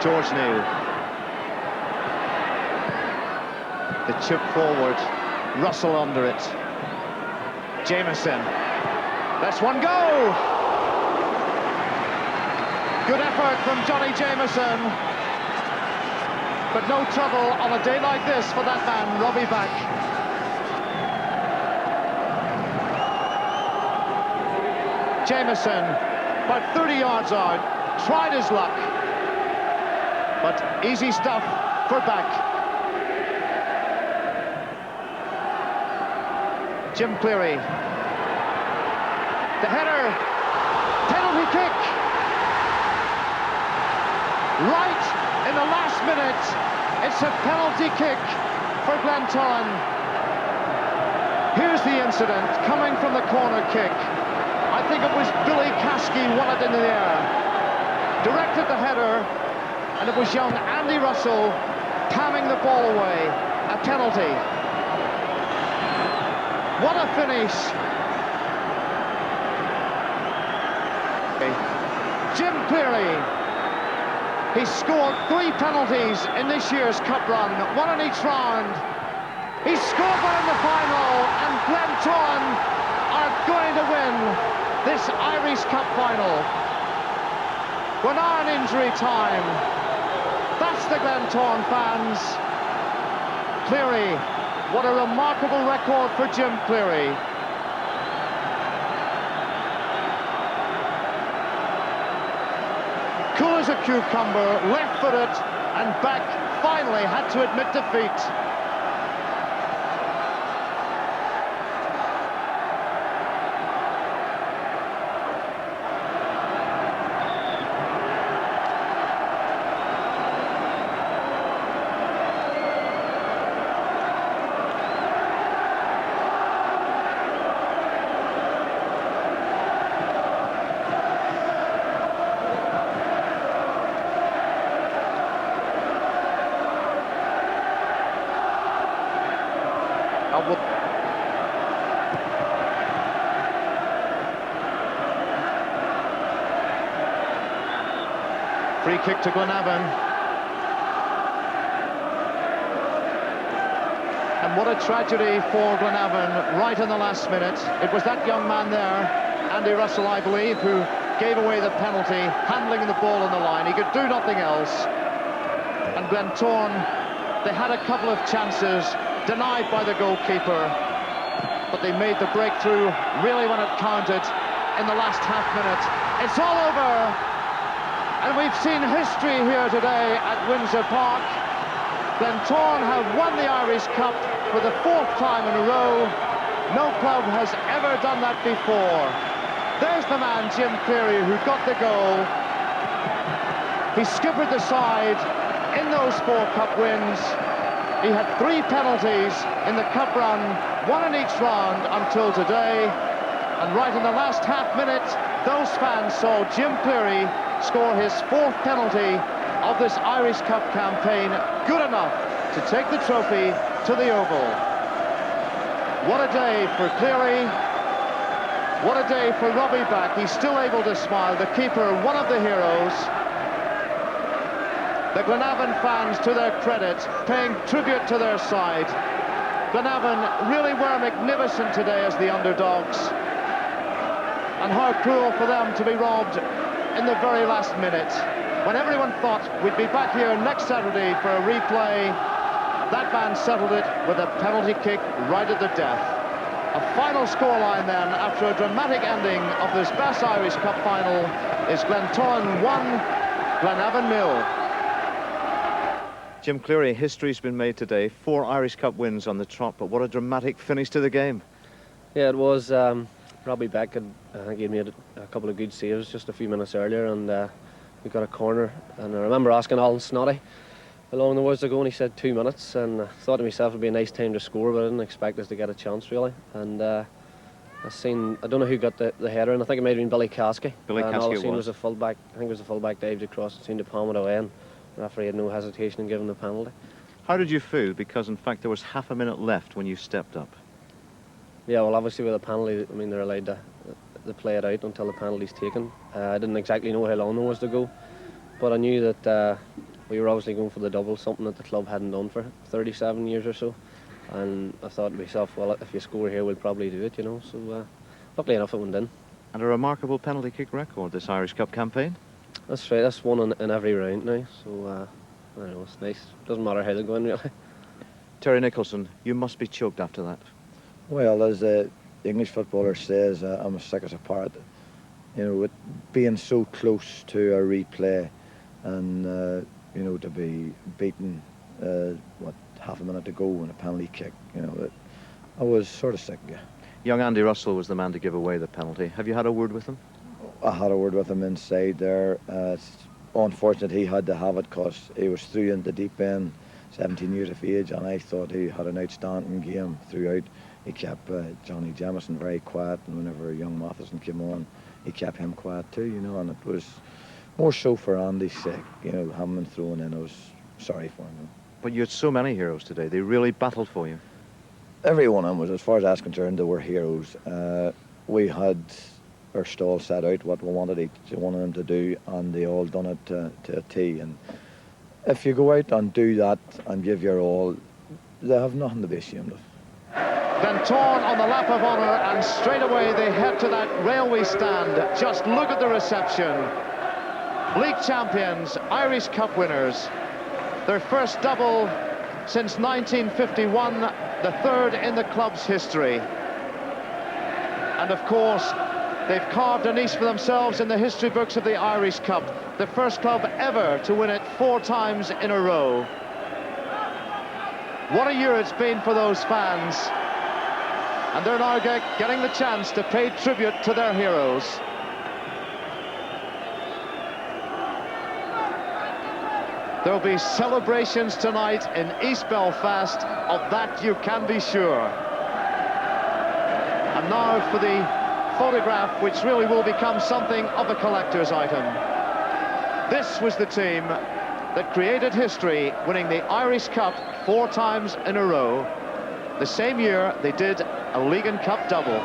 George Neal. The chip forward, Russell under it. Jameson lets one go. Good effort from Johnny Jameson, but no trouble on a day like this for that man, Robbie Back. Jameson, about 30 yards out, tried his luck, but easy stuff for Back. Jim Cleary, the header, penalty kick, right in the last minute. It's a penalty kick for Glentoran. Here's the incident coming from the corner kick. I think it was Billy Caskey won it into the air, directed the header, and it was young Andy Russell palming the ball away. A penalty. What a finish. Jim Cleary. He scored 3 penalties in this year's cup run, 1 in each round. He scored 1 in the final, and Glentoran are going to win this Irish Cup final. We're now in injury time. That's the Glentoran fans. Cleary. What a remarkable record for Jim Cleary. Cool as a cucumber, left-footed, and Back finally had to admit defeat. Free kick to Glenavon. And what a tragedy for Glenavon right in the last minute. It was that young man there, Andy Russell, I believe, who gave away the penalty, handling the ball on the line. He could do nothing else. And Glentoran, they had a couple of chances, denied by the goalkeeper, but they made the breakthrough really when it counted in the last half minute. It's all over. And we've seen history here today at Windsor Park. Glentoran have won the Irish Cup for the 4th time in a row. No club has ever done that before. There's the man, Jim Cleary, who got the goal. He skippered the side in those 4 cup wins. He had 3 penalties in the cup run, 1 in each round until today. And right in the last half minute, those fans saw Jim Cleary score his 4th penalty of this Irish Cup campaign, good enough to take the trophy to the Oval. What a day for Cleary. What a day for Robbie Back. He's still able to smile. The keeper, one of the heroes. The Glenavon fans, to their credit, paying tribute to their side. Glenavon really were magnificent today as the underdogs. And how cruel for them to be robbed in the very last minute. When everyone thought we'd be back here next Saturday for a replay, that man settled it with a penalty kick right at the death. A final scoreline then, after a dramatic ending of this Best Irish Cup final, is Glentoran 1, Glenavon 0. Jim Cleary, history's been made today. 4 Irish Cup wins on the trot, but what a dramatic finish to the game. Yeah, it was. Robbie Back, I think he made a couple of good saves just a few minutes earlier, and we got a corner. And I remember asking Alan Snoddy how long there was to go, and he said 2 minutes. And I thought to myself it'd be a nice time to score, but I didn't expect us to get a chance really. And I don't know who got the header, and I think it might have been Billy Caskey. Billy Caskey. And all I seen was a fullback. I think it was a fullback dived across and seemed to palm it away, and the referee had no hesitation in giving the penalty. How did you feel? Because in fact there was half a minute left when you stepped up. Yeah, well, obviously with a penalty, I mean, they're allowed to play it out until the penalty's taken. I didn't exactly know how long there was to go, but I knew that we were obviously going for the double, something that the club hadn't done for 37 years or so. And I thought to myself, well, if you score here, we'll probably do it, you know. So luckily enough, it went in. And a remarkable penalty kick record, this Irish Cup campaign. That's right, that's one in every round now. So I don't know, it's nice. Doesn't matter how they go in, really. Terry Nicholson, you must be choked after that. Well, as the English footballer says, I'm as sick as a parrot. You know, with being so close to a replay and, you know, to be beaten, half a minute to go in a penalty kick, you know, I was sort of sick, yeah. Young Andy Russell was the man to give away the penalty. Have you had a word with him? I had a word with him inside there. It's unfortunate he had to have it because he was through in the deep end, 17 years of age, and I thought he had an outstanding game throughout. He kept Johnny Jamieson very quiet, and whenever young Matheson came on, he kept him quiet too, you know, and it was more so for Andy's sake, you know, having been thrown in. I was sorry for him. But you had so many heroes today. They really battled for you. Every one of them was, as far as I was concerned, they were heroes. We had our stall set out, what we wanted each one of them to do, and they all done it to a T. And if you go out and do that and give your all, they have nothing to be ashamed of. Glentoran on the lap of honour, and straight away they head to that railway stand. Just look at the reception. League champions, Irish Cup winners. Their first double since 1951, the third in the club's history. And of course, they've carved a niche for themselves in the history books of the Irish Cup. The first club ever to win it 4 times in a row. What a year it's been for those fans. And they're now getting the chance to pay tribute to their heroes. There'll be celebrations tonight in East Belfast, of that you can be sure. And now for the photograph, which really will become something of a collector's item. This was the team that created history, winning the Irish Cup 4 times in a row. The same year they did a League and Cup double.